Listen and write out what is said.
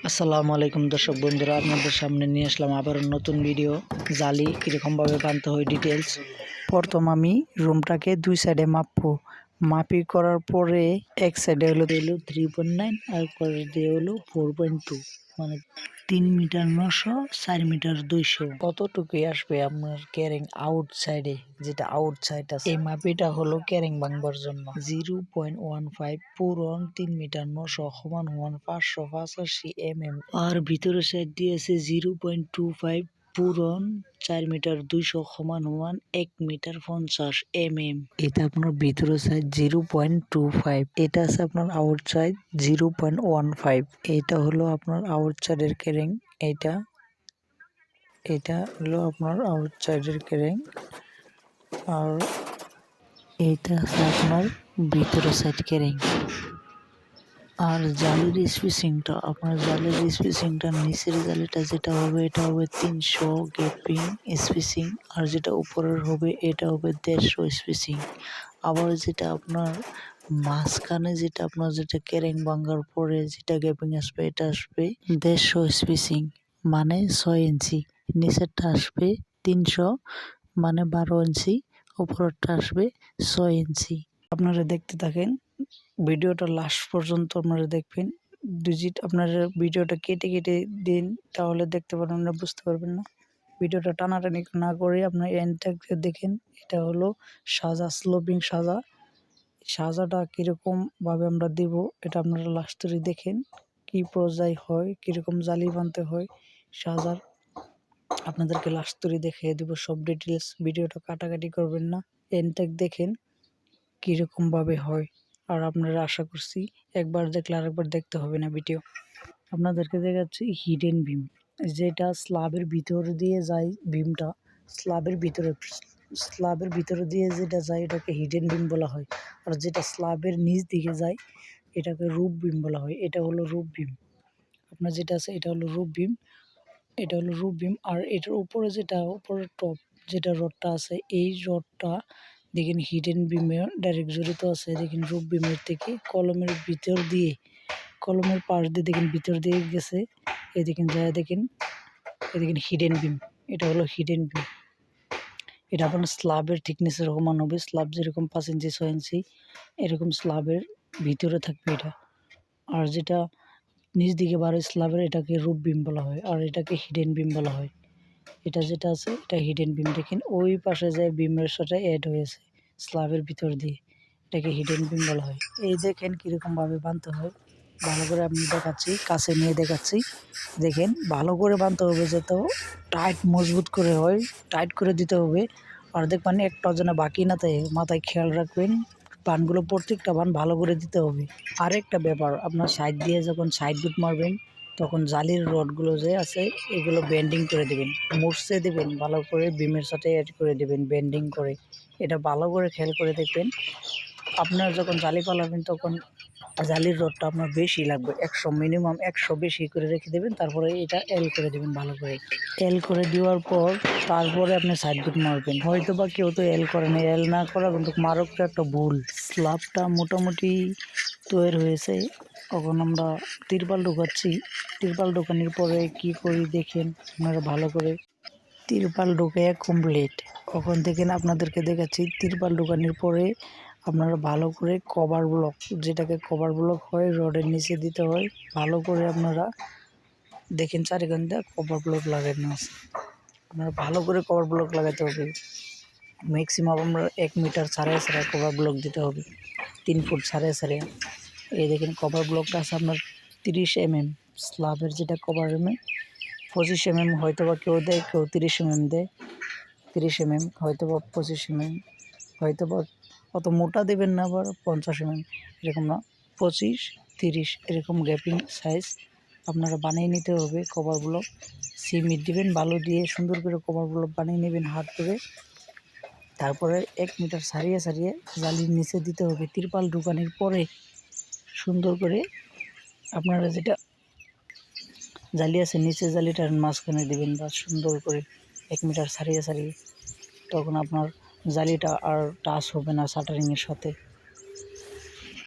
আসসালামু আলাইকুম দর্শক বন্ধুরা, আপনাদের সামনে নিয়ে আসলাম আবার নতুন ভিডিও। জালি কীরকমভাবে বানতে হয় ডিটেলস। প্রথম আমি রুমটাকে দুই সাইডে মাপবো। মাপি করার পরে এক সাইডে হলো 3.9 আর করে দিয়ে হলো 4.2, মানে 3 মিটার 900, 4 মিটার 200, কতটুকুই আসবে আপনার ক্যারিং আউটসাইডে, যেটা আউটসাইড আছে। এই মাপিটা হলো ক্যারিং ভাঙবার জন্য 0.15 পূরণ 3 মিটার 900 সমান 585 mm, আর ভিতরে সাইড দিয়েছে 0.25 পূরণ 4 মিটার 200 সমান 1 মিটার 50 mm। এটা আপনার ভিতরে সাইড 0.25, এটা আছে আপনার আউটসাইড 0.15। এটা হলো আপনার আউটসাইডের ক্যারিং, এটা হলো আপনার আউটসাইডের ক্যারিং, আর এইটা আছে আপনার ভিতরে সাইড ক্যারিং। আর জালির স্পেসিংটা, আপনার জালির স্পেসিংটা নিচের জালিটা যেটা হবে এটা হবে 300 গ্যাপিং স্পেসিং, আর যেটা উপরের হবে এটা হবে 150 স্পেসিং। আবার যেটা আপনার মাঝখানে যেটা আপনার যেটা ক্যারিং ভাঙার পরে যেটা গ্যাপিং আসবে এটা আসবে 150 স্পেসিং, মানে 6 ইঞ্চি। নিচেরটা আসবে 300 মানে 12 ইঞ্চি, উপরেরটা আসবে 6 ইঞ্চি। আপনারা দেখতে থাকেন ভিডিওটা লাস্ট পর্যন্ত, আপনারা দেখবেন। আপনারা ভিডিওটা কেটে কেটে দিন, তাহলে দেখতে পারবেন না, বুঝতে পারবেন না। ভিডিওটা টানাটানি না করে আপনার এন্ডটাকে দেখেন। এটা হলো সাজা, স্লোপিং সাজাটা কীরকম ভাবে আমরা দিব এটা আপনারা লাস্ট ধরে দেখেন, কি পর্যায় হয়, কীরকম জালি বানতে হয় সাজার। আপনাদেরকে লাস্ট ধরে দেখিয়ে দেবো সব ডিটেলস। ভিডিওটা কাটাকাটি করবেন না, এন্ডটাকে দেখেন কীরকম ভাবে হয়। আর আপনারা আশা করছি একবার দেখলে আরেকবার দেখতে হবে না ভিডিও। আপনাদেরকে দেখাচ্ছি হিডেন বিম, যেটা স্ল্যাবের ভিতর দিয়ে যায় বিমটা, স্ল্যাবের ভিতরে দিয়ে যেটা যায় এটাকে হিডেন বিম বলা হয়। আর যেটা স্ল্যাবের নিচ দিকে যায় এটাকে রুফ বিম বলা হয়। এটা হলো রুফ বিম, আপনার যেটা আছে এটা হলো রুফ বিম, এটা হলো রুফ বিম। আর এটার উপরে যেটা উপরের টপ যেটা রডটা আছে, এই রডটা দেখেন হিডেন বিমে ডাইরেক্ট জড়িত আছে। দেখেন রুফ বিমের থেকে কলমের ভিতর দিয়ে, কলমের পাশ দিয়ে দেখেন ভিতর দিয়ে গেছে। এই দেখেন যায় দেখেন, এই দেখেন হিডেন বিম, এটা হলো হিডেন বিম। এটা আপনার স্ল্যাবের থিকনেসের সমান হবে। স্ল্যাব যেরকম 5 ইঞ্চি 6 ইঞ্চি এরকম স্ল্যাবের ভিতরে থাকবে এটা। আর যেটা নিচ দিকে বাড়ে স্ল্যাবের এটাকে রুফ বিম বলা হয়, আর এটাকে হিডেন বিম বলা হয়। এটা যেটা আছে এটা হিডেন বিম। দেখেন ওই পাশে যায় বিমের সাথে অ্যাড হয়েছে স্ল্যাবের ভিতর দিয়ে, এটাকে হিডেন বিম বলা হয়। এই দেখেন কীরকমভাবে বানতে হয়, ভালো করে আমি দেখাচ্ছি, কাছে নিয়ে দেখাচ্ছি। দেখেন ভালো করে বানতে হবে, যাতে টাইট মজবুত করে হয়, টাইট করে দিতে হবে। আর দেখবেন একটা যেন বাকি না থাকে, মাথায় খেয়াল রাখবেন। বানগুলো প্রত্যেকটা বান ভালো করে দিতে হবে। আরেকটা ব্যাপার, আপনার সাইড দিয়ে যখন সাইড বুট মারবেন তখন জালির রডগুলো যে আছে এগুলো বেন্ডিং করে দেবেন, মুড়ছে দেবেন ভালো করে, বিমের সাথে অ্যাড করে দেবেন বেন্ডিং করে। এটা ভালো করে খেয়াল করে দেখবেন। আপনার যখন জালি পালাবেন তখন জালির রডটা আপনার বেশি লাগবে, 100 মিনিমাম 100 বেশি করে রেখে দেবেন। তারপরে এটা এল করে দেবেন ভালো করে। এল করে দেওয়ার পর তারপরে আপনি সাইড বুট মারবেন। হয়তো বা কেউ তো এল করে না, এল না করা কিন্তু মারকটা একটা ভুল। স্ল্যাবটা মোটামুটি তৈরি হয়েছে, এখন আমরা তিরপাল ঢোকাচ্ছি। তিরপাল ঢোকানোর পরে কি করি দেখেন আপনারা ভালো করে। তিরপাল ঢুকে কমপ্লিট, এখন দেখেন আপনাদেরকে দেখাচ্ছি। তিরপাল ঢোকানোর পরে আপনারা ভালো করে কভার ব্লক, যেটাকে কভার ব্লক হয় রডের নিচে দিতে হয়, ভালো করে আপনারা দেখেন চারিখানটা কভার ব্লক লাগানো আছে। আপনারা ভালো করে কভার ব্লক লাগাতে হবে। ম্যাক্সিমাম আমরা 1 মিটার ছাড়াই কভার ব্লক দিতে হবে, 3 ফুট ছাড়াই। এই দেখেন কভার ব্লকটা আছে আপনার 30 mm, স্ল্যাবের যেটা কভার 25 mm হয়তো বা কেউ দেয়, কেউ 30 mm দেয়। 30 mm হয়তো বা 25 mm, হয়তো বা অত মোটা দেবেন না, আবার 50 mm এরকম না, 25 30 এরকম গ্যাপিং সাইজ আপনারা বানিয়ে নিতে হবে। কভার ব্লক সিমেন্ট দিবেন, বালু দিয়ে সুন্দর করে কভার ব্লক বানিয়ে নেবেন হাত করে। তারপরে 1 মিটার সারিয়ে জালির নিচে দিতে হবে। তিরপাল ঢুকানোর পরে সুন্দর করে আপনারা যেটা জালি আছে নিচে জালিটার মাঝখানে দেবেন, বা সুন্দর করে 1 মিটার সারিয়ে তখন আপনার জালিটা আর টাচ হবে না শাটারিংয়ের সাথে।